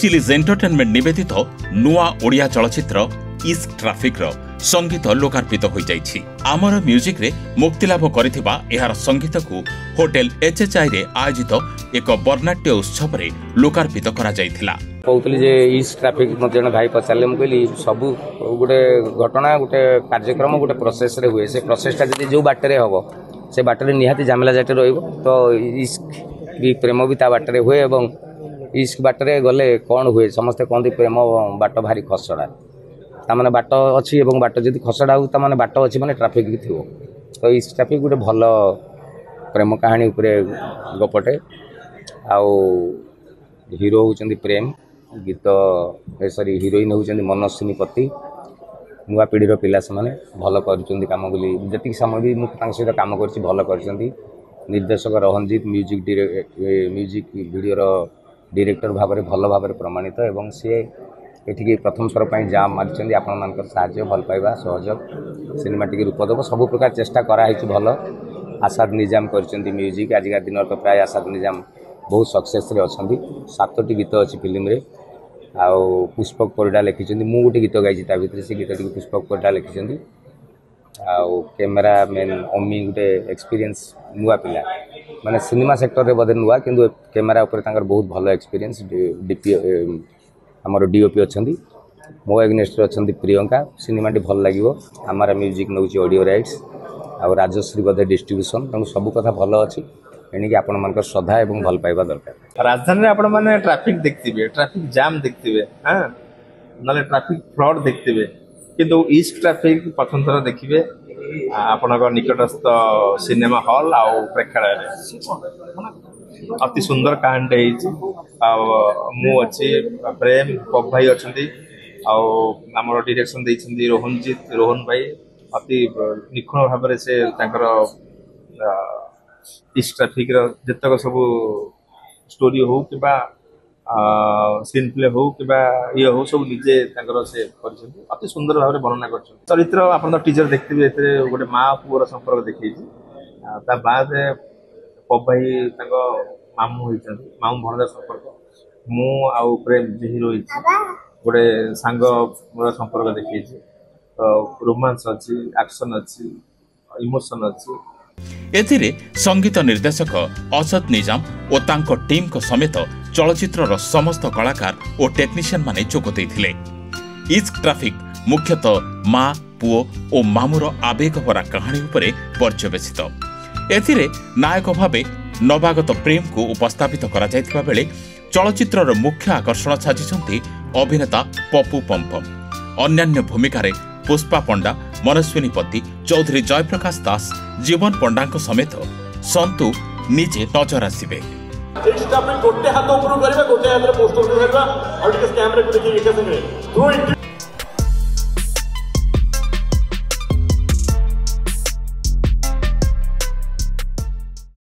Chillies entertainment निवेदित नुआ ओडिया चलचित्र इश्क ट्राफिक रो संगीत लोकार्पित हो जाइछि। आमर म्यूजिक रे मुक्तिलाभ करिथिबा एहार संगीत को होटेल HHI रे आयोजित एक वर्णाट्य उत्सव रे लोकार्पित करा जाइथिला। कहतली जे इश्क ट्राफिक मत जन भाई पचारे मु कहली सब गोटे घटना गोटे कार्यक्रम गोटे प्रोसेस रे हुए से प्रोसेसटा जदि जो बाटरे हबो से बाटरे निहाती जामेला जाटे रहइबो तो इश्क भी प्रेम भी ता बाटरे हुए एवं इश्क बाटरे गले कौन हुए समस्ते कहते प्रेम बाट भारी खसड़ा ताने बाट अच्छी और बाट जब खसड़ा हो ताने बाट अच्छी मैंने ट्राफिक भी थी तो इश्क ट्राफिक गोटे भल प्रेम कहानी उपरे गपटे आउ हीरो होउचंदी प्रेम गीत सॉरी हीरोइन होउचंदी मनस्विनी पति नुआ पीढ़ीर पिला से भल कर काम बोली जी समय भी मुझे सहित काम कर भल कर निर्देशक रोहनजीत म्यूजिक वीडियोर डायरेक्टर भाव में भल भाव प्रमाणित एवं सी एठिकी प्रथम थर पर जाम मारी आपण मान साहय भल पाइबा सहयोग सिनेमाटिक रूप देव सब प्रकार चेष्टा कराई भल आसाद निजाम कर म्यूजिक आजिका दिन तो प्राय आसाद निजाम बहुत सक्सेस रे अच्छा 7टी गीत अच्छी फिल्म रे आउ पुष्पक परिडा लिखिं मु गोटे गीत गाई भर से गीत पुष्पक परिडा लिखिं आउ कैमेरा मैन अम्मी गोटे एक्सपीरियंस नुआ पिला माने सिनेमा सेक्टर रे बदे नुआ किंतु कैमेरा ऊपर तांकर बहुत भलो एक्सपीरियंस डीपी हमर डीओपी अछंदी मो एग्नेस्ट अछंदी प्रियंका सिनेमा टी भल लागिवो हमारा म्यूजिक नउची ऑडियो राइट्स आ राजश्री बदे डिस्ट्रीब्यूशन तंग सब कथा भलो अछि एनी कि आपण मानकर श्रद्धा एवं भल पाइबा दरकार। राजधानी रे आपण माने ट्रैफिक देखथिबे ट्रैफिक जाम देखथिबे हां नले ट्रैफिक फ्लड देखथिबे किंतु इश्क ट्रैफिक प्रथम थर देखिबे आपनक निकटस्थ सिनेमा हॉल आउ प्रेक्षालय अति सुंदर कहानी मु अच्छी प्रेम पप भाई अच्छा आम डायरेक्शन देती रोहन भाई अति निखुण भाव से इश्क ट्रैफिक जितक सब स्टोरी हो कि सीन प्ले हो कि ये हो सब निजे से अति सुंदर भाव में वर्णना कर चरित्र आप टीजर देखते गोटे माँ पुअर संपर्क देखी बाद पप भाई मामू होती मामू भणजा संपर्क मु आउ प्रेम जे हीरो गोटे सांग संपर्क देखी तो रोमांस अच्छी एक्शन अच्छी इमोशन अच्छी। एथिरे संगीत निर्देशक असद निजाम और तांको टीम को समेत चलचित्रर समस्त कलाकार और टेक्नीशियन माने जोग देथिले। इश्क ट्रैफिक मुख्यतः माँ पुओ और मामूर आवेग भरा कहानी उपरे पर्यवेसित। एथिरे नायक भावे नवागत प्रेम को उपस्थापित करा जायतिबा बेले चलचित्रर मुख्य आकर्षण साजिछंती अभिनेता पप्पू पम्पम। अन्यान्य भूमिका रे पुष्पा पंडा मनस्विनी पति चौधरी जयप्रकाश दास जीवन पंडा समेत संतु निजे नजर आसबे। गोटे हाथ ऊपर गोटे हाथ पोस्टर